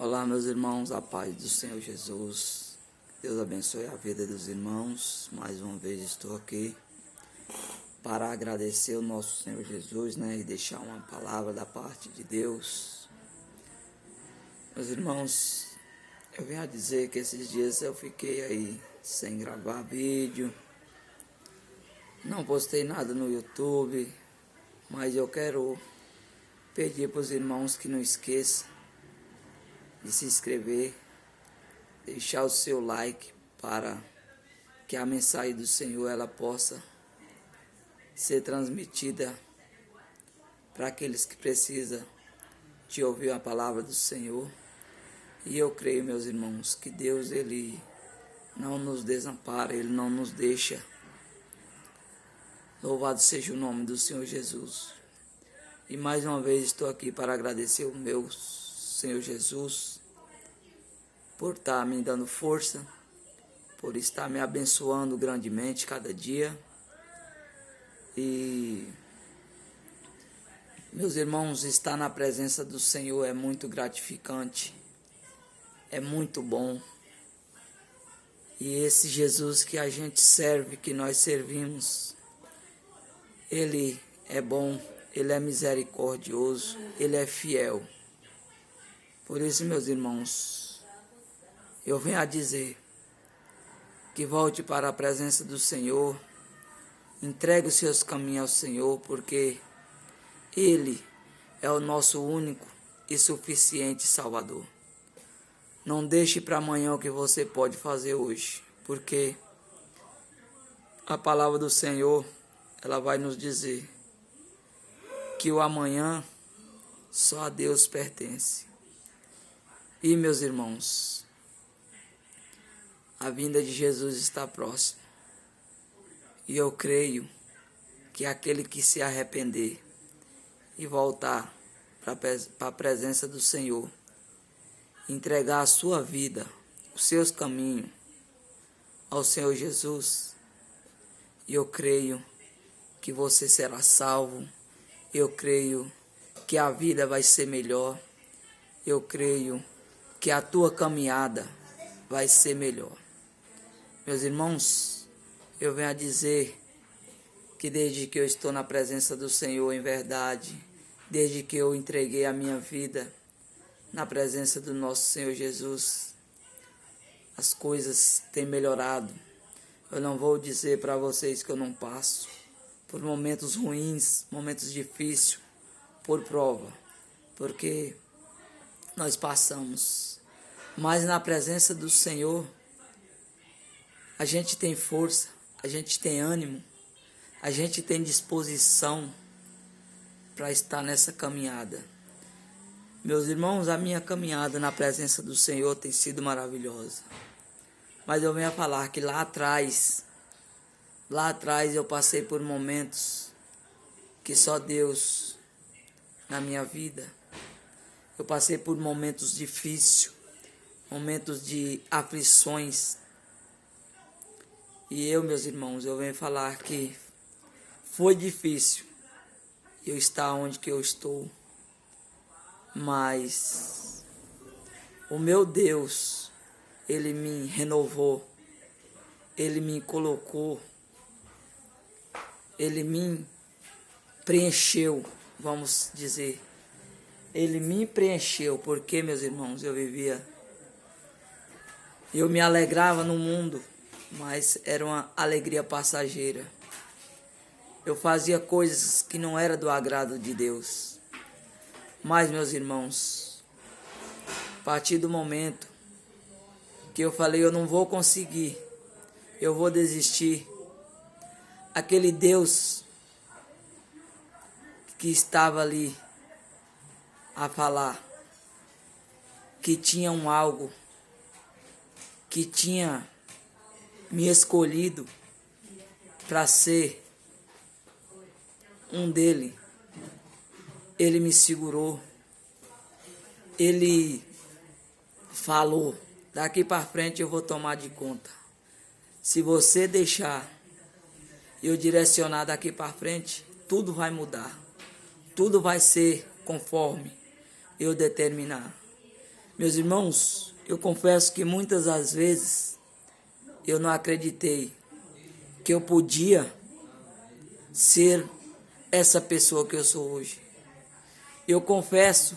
Olá, meus irmãos, a paz do Senhor Jesus. Deus abençoe a vida dos irmãos. Mais uma vez estou aqui para agradecer o nosso Senhor Jesus, e deixar uma palavra da parte de Deus. Meus irmãos, eu venho a dizer que esses dias eu fiquei aí sem gravar vídeo, não postei nada no YouTube, mas eu quero pedir para os irmãos que não esqueçam de se inscrever, deixar o seu like para que a mensagem do Senhor ela possa ser transmitida para aqueles que precisam de ouvir a palavra do Senhor. E eu creio, meus irmãos, que Deus ele não nos desampara, ele não nos deixa. Louvado seja o nome do Senhor Jesus. E mais uma vez estou aqui para agradecer o meu Senhor Jesus por estar me dando força, por estar me abençoando grandemente cada dia. E, meus irmãos, estar na presença do Senhor é muito gratificante, é muito bom. E esse Jesus que a gente serve, que nós servimos, Ele é bom, Ele é misericordioso, Ele é fiel. Por isso, meus irmãos, eu venho a dizer que volte para a presença do Senhor, entregue os seus caminhos ao Senhor, porque Ele é o nosso único e suficiente Salvador. Não deixe para amanhã o que você pode fazer hoje, porque a palavra do Senhor, ela vai nos dizer que o amanhã só a Deus pertence. E, meus irmãos, a vinda de Jesus está próxima. E eu creio que aquele que se arrepender e voltar para a presença do Senhor, entregar a sua vida, os seus caminhos ao Senhor Jesus, eu creio que você será salvo. Eu creio que a vida vai ser melhor. Eu creio que a tua caminhada vai ser melhor. Meus irmãos, eu venho a dizer que desde que eu estou na presença do Senhor em verdade, desde que eu entreguei a minha vida na presença do nosso Senhor Jesus, as coisas têm melhorado. Eu não vou dizer para vocês que eu não passo por momentos ruins, momentos difíceis, por prova, porque nós passamos. Mas na presença do Senhor, a gente tem força, a gente tem ânimo, a gente tem disposição para estar nessa caminhada. Meus irmãos, a minha caminhada na presença do Senhor tem sido maravilhosa. Mas eu venho a falar que lá atrás eu passei por momentos que só Deus na minha vida. Eu passei por momentos difíceis, momentos de aflições. E eu, meus irmãos, eu venho falar que foi difícil eu estar onde que eu estou. Mas o meu Deus, Ele me renovou, Ele me colocou, Ele me preencheu, vamos dizer. Ele me preencheu, porque, meus irmãos, eu me alegrava no mundo, mas era uma alegria passageira. Eu fazia coisas que não eram do agrado de Deus. Mas, meus irmãos, a partir do momento que eu falei, eu não vou conseguir, eu vou desistir, aquele Deus que estava ali a falar, que tinha algo, que tinha me escolhido para ser um dele, ele me segurou, ele falou, daqui para frente eu vou tomar de conta. Se você deixar eu direcionar daqui para frente, tudo vai mudar, tudo vai ser conforme eu determinar. Meus irmãos, eu confesso que muitas das vezes eu não acreditei que eu podia ser essa pessoa que eu sou hoje. Eu confesso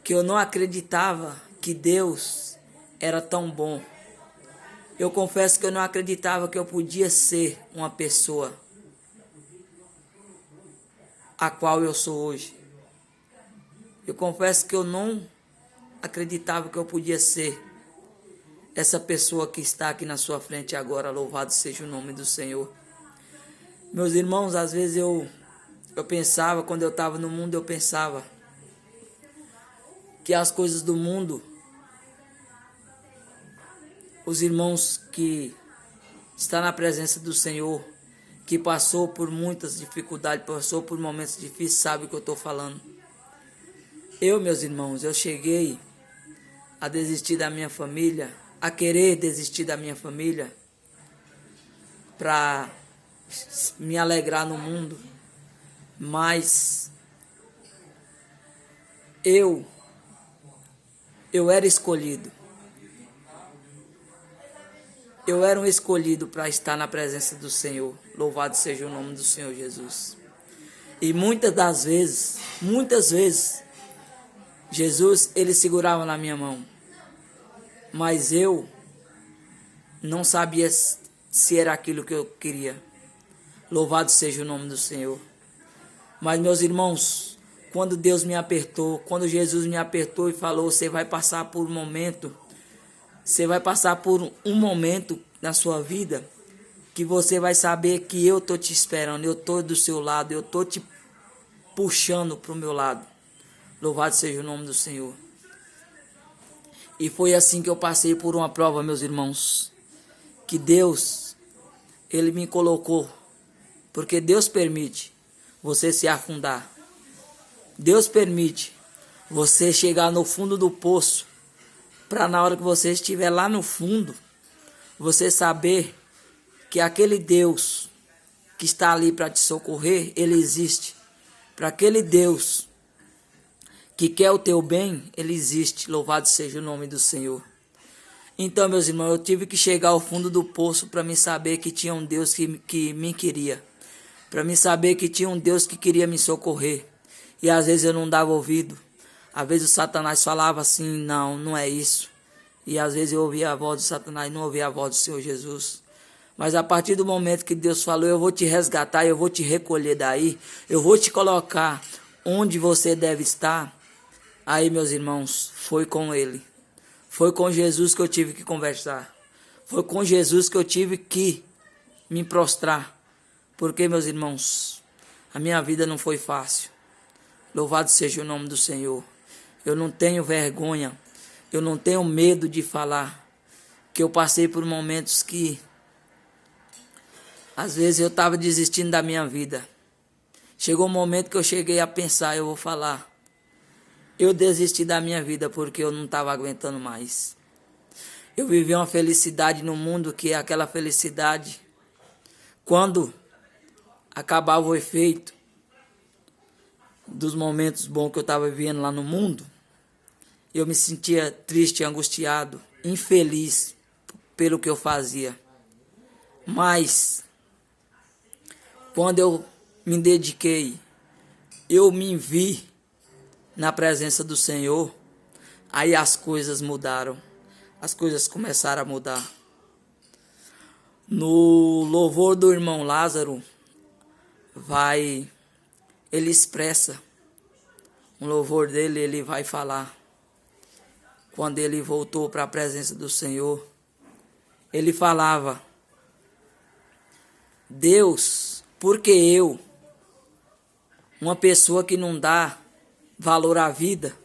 que eu não acreditava que Deus era tão bom. Eu confesso que eu não acreditava que eu podia ser uma pessoa a qual eu sou hoje. Eu confesso que eu não acreditava que eu podia ser essa pessoa que está aqui na sua frente agora. Louvado seja o nome do Senhor. Meus irmãos, às vezes eu pensava, quando eu estava no mundo, eu pensava que as coisas do mundo, os irmãos que estão na presença do Senhor, que passou por muitas dificuldades, passou por momentos difíceis, sabe o que eu estou falando. Meus irmãos, eu cheguei a desistir da minha família, a querer desistir da minha família, para me alegrar no mundo, mas eu era escolhido. Eu era um escolhido para estar na presença do Senhor. Louvado seja o nome do Senhor Jesus. E muitas vezes, Jesus, ele segurava na minha mão. Mas eu não sabia se era aquilo que eu queria. Louvado seja o nome do Senhor. Mas, meus irmãos, quando Deus me apertou, quando Jesus me apertou e falou, você vai passar por um momento na sua vida que você vai saber que eu tô te esperando, eu tô do seu lado, eu tô te puxando pro meu lado. Louvado seja o nome do Senhor. E foi assim que eu passei por uma prova, meus irmãos, que Deus, ele me colocou, porque Deus permite você se afundar. Deus permite você chegar no fundo do poço, para na hora que você estiver lá no fundo, você saber que aquele Deus que está ali para te socorrer, ele existe. Para aquele Deus que quer o teu bem, ele existe. Louvado seja o nome do Senhor. Então, meus irmãos, eu tive que chegar ao fundo do poço para me saber que tinha um Deus que me queria. Para me saber que tinha um Deus que queria me socorrer. E às vezes eu não dava ouvido. Às vezes o Satanás falava assim, não é isso. E às vezes eu ouvia a voz do Satanás e não ouvia a voz do Senhor Jesus. Mas a partir do momento que Deus falou, eu vou te resgatar, eu vou te recolher daí, eu vou te colocar onde você deve estar. Aí, meus irmãos, foi com Ele. Foi com Jesus que eu tive que conversar. Foi com Jesus que eu tive que me prostrar. Porque, meus irmãos, a minha vida não foi fácil. Louvado seja o nome do Senhor. Eu não tenho vergonha. Eu não tenho medo de falar. Que eu passei por momentos que, às vezes, eu estava desistindo da minha vida. Chegou um momento que eu cheguei a pensar, eu vou falar. Eu desisti da minha vida porque eu não estava aguentando mais. Eu vivi uma felicidade no mundo que é aquela felicidade. Quando acabava o efeito dos momentos bons que eu estava vivendo lá no mundo, eu me sentia triste, angustiado, infeliz pelo que eu fazia. Mas, quando eu me dediquei, eu me vi na presença do Senhor, aí as coisas mudaram. As coisas começaram a mudar. No louvor do irmão Lázaro, ele expressa, um louvor dele, ele vai falar. Quando ele voltou para a presença do Senhor, ele falava, Deus, porque eu, uma pessoa que não dá valor à vida,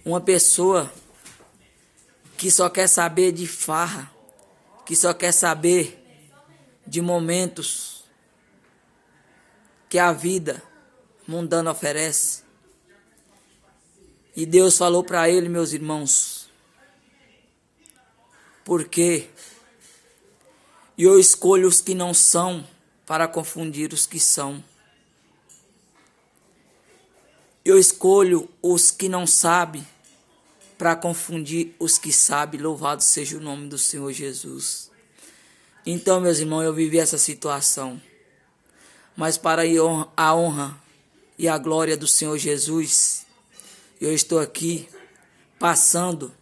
uma pessoa que só quer saber de farra, que só quer saber de momentos que a vida mundana oferece. E Deus falou para ele, meus irmãos, porque eu escolho os que não são para confundir os que são. Eu escolho os que não sabem para confundir os que sabem. Louvado seja o nome do Senhor Jesus. Então, meus irmãos, eu vivi essa situação. Mas para a honra e a glória do Senhor Jesus, eu estou aqui passando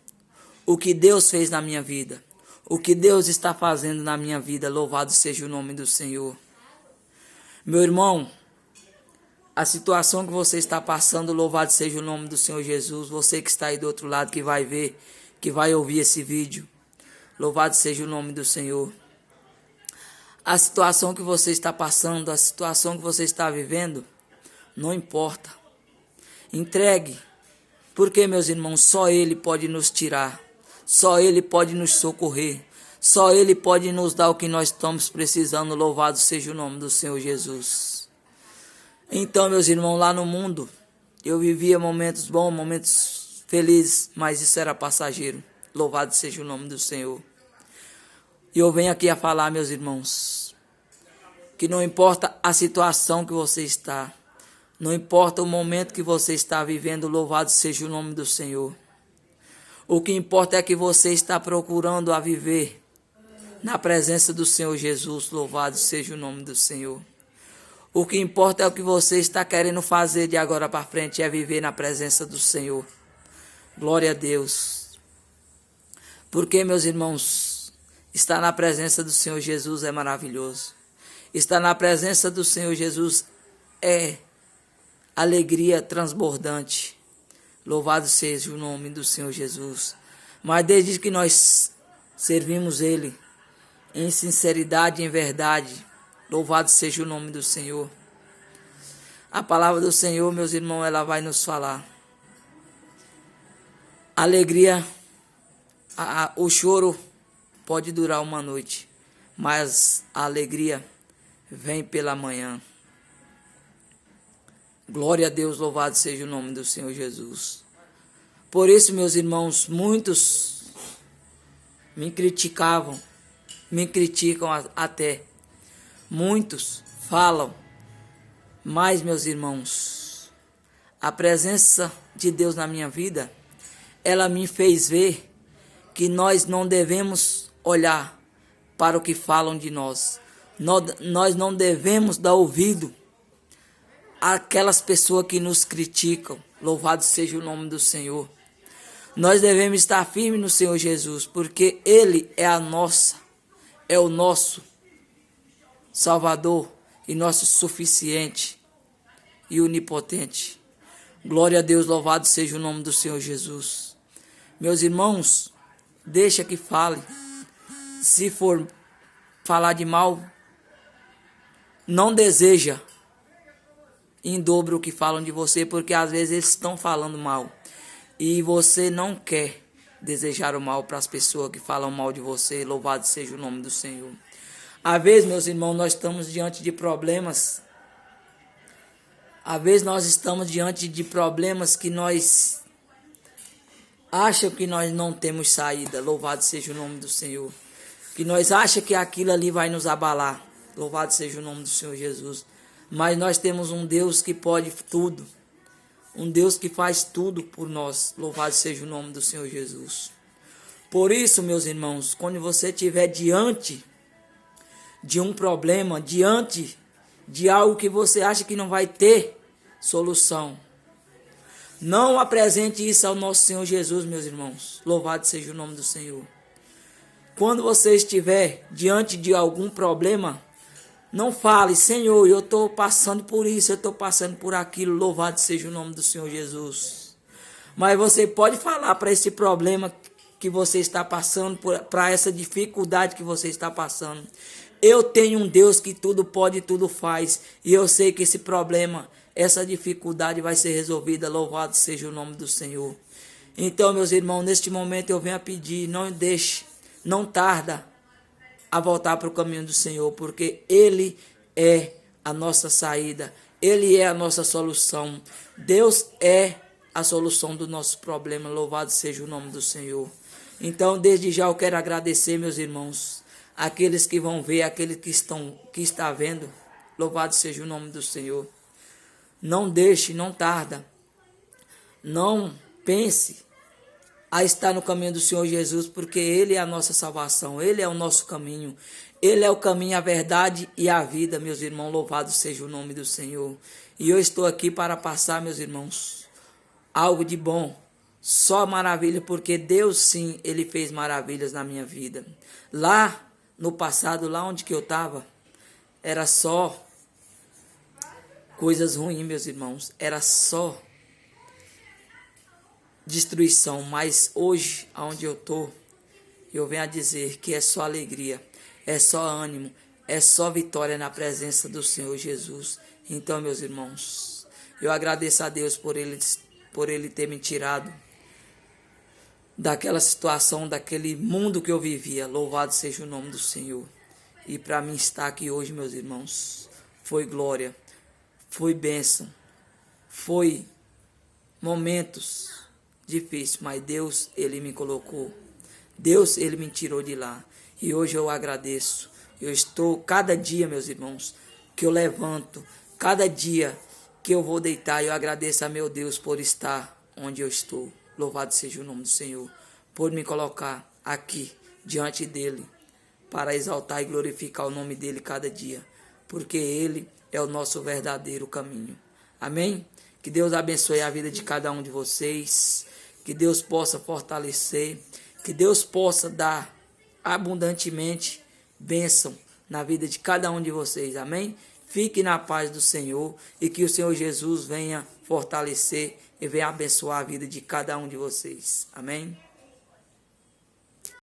o que Deus fez na minha vida. O que Deus está fazendo na minha vida. Louvado seja o nome do Senhor. Meu irmão, a situação que você está passando, louvado seja o nome do Senhor Jesus. Você que está aí do outro lado, que vai ver, que vai ouvir esse vídeo. Louvado seja o nome do Senhor. A situação que você está passando, a situação que você está vivendo, não importa. Entregue. Porque, meus irmãos, só Ele pode nos tirar. Só Ele pode nos socorrer. Só Ele pode nos dar o que nós estamos precisando. Louvado seja o nome do Senhor Jesus. Então, meus irmãos, lá no mundo, eu vivia momentos bons, momentos felizes, mas isso era passageiro. Louvado seja o nome do Senhor. E eu venho aqui a falar, meus irmãos, que não importa a situação que você está, não importa o momento que você está vivendo, louvado seja o nome do Senhor. O que importa é que você está procurando a viver na presença do Senhor Jesus, louvado seja o nome do Senhor. O que importa é o que você está querendo fazer de agora para frente, é viver na presença do Senhor. Glória a Deus. Porque, meus irmãos, estar na presença do Senhor Jesus é maravilhoso. Estar na presença do Senhor Jesus é alegria transbordante. Louvado seja o nome do Senhor Jesus. Mas desde que nós servimos Ele em sinceridade e em verdade, louvado seja o nome do Senhor. A palavra do Senhor, meus irmãos, ela vai nos falar. Alegria, o choro pode durar uma noite, mas a alegria vem pela manhã. Glória a Deus, louvado seja o nome do Senhor Jesus. Por isso, meus irmãos, muitos me criticavam, me criticam até. Muitos falam, mas, meus irmãos, a presença de Deus na minha vida, ela me fez ver que nós não devemos olhar para o que falam de nós. Nós não devemos dar ouvido àquelas pessoas que nos criticam. Louvado seja o nome do Senhor. Nós devemos estar firmes no Senhor Jesus, porque Ele é o nosso Salvador e nosso suficiente e onipotente. Glória a Deus, louvado seja o nome do Senhor Jesus. Meus irmãos, deixa que fale. Se for falar de mal, não deseja em dobro o que falam de você, porque às vezes eles estão falando mal. E você não quer desejar o mal para as pessoas que falam mal de você. Louvado seja o nome do Senhor. Às vezes, meus irmãos, nós estamos diante de problemas. Às vezes nós estamos diante de problemas que nós achamos que nós não temos saída. Louvado seja o nome do Senhor. Que nós achamos que aquilo ali vai nos abalar. Louvado seja o nome do Senhor Jesus. Mas nós temos um Deus que pode tudo. Um Deus que faz tudo por nós. Louvado seja o nome do Senhor Jesus. Por isso, meus irmãos, quando você estiver diante de um problema, diante de algo que você acha que não vai ter solução, não apresente isso ao nosso Senhor Jesus, meus irmãos. Louvado seja o nome do Senhor. Quando você estiver diante de algum problema, não fale, Senhor, eu estou passando por isso, eu estou passando por aquilo. Louvado seja o nome do Senhor Jesus. Mas você pode falar para esse problema que você está passando, para essa dificuldade que você está passando: eu tenho um Deus que tudo pode e tudo faz, e eu sei que esse problema, essa dificuldade vai ser resolvida. Louvado seja o nome do Senhor. Então, meus irmãos, neste momento eu venho a pedir, não deixe, não tarda a voltar para o caminho do Senhor, porque Ele é a nossa saída, Ele é a nossa solução. Deus é a solução do nosso problema. Louvado seja o nome do Senhor. Então, desde já eu quero agradecer, meus irmãos, aqueles que vão ver, aqueles que está vendo. Louvado seja o nome do Senhor. Não deixe, não tarda. Não pense a estar no caminho do Senhor Jesus, porque Ele é a nossa salvação, Ele é o nosso caminho, Ele é o caminho, a verdade e a vida, meus irmãos. Louvado seja o nome do Senhor. E eu estou aqui para passar, meus irmãos, algo de bom, só maravilha, porque Deus sim, Ele fez maravilhas na minha vida. Lá no passado, lá onde que eu estava, era só coisas ruins, meus irmãos, era só destruição, mas hoje, aonde eu estou, eu venho a dizer que é só alegria, é só ânimo, é só vitória na presença do Senhor Jesus. Então, meus irmãos, eu agradeço a Deus por ele ter me tirado daquela situação, daquele mundo que eu vivia. Louvado seja o nome do Senhor. E para mim estar aqui hoje, meus irmãos, foi glória, foi bênção, foi momentos difíceis, mas Deus, Ele me colocou. Deus, Ele me tirou de lá. E hoje eu agradeço. Eu estou, cada dia, meus irmãos, que eu levanto, cada dia que eu vou deitar, eu agradeço a meu Deus por estar onde eu estou. Louvado seja o nome do Senhor, por me colocar aqui, diante dEle, para exaltar e glorificar o nome dEle cada dia, porque Ele é o nosso verdadeiro caminho. Amém? Que Deus abençoe a vida de cada um de vocês, que Deus possa fortalecer, que Deus possa dar abundantemente bênção na vida de cada um de vocês. Amém? Fique na paz do Senhor e que o Senhor Jesus venha fortalecer e venha abençoar a vida de cada um de vocês. Amém?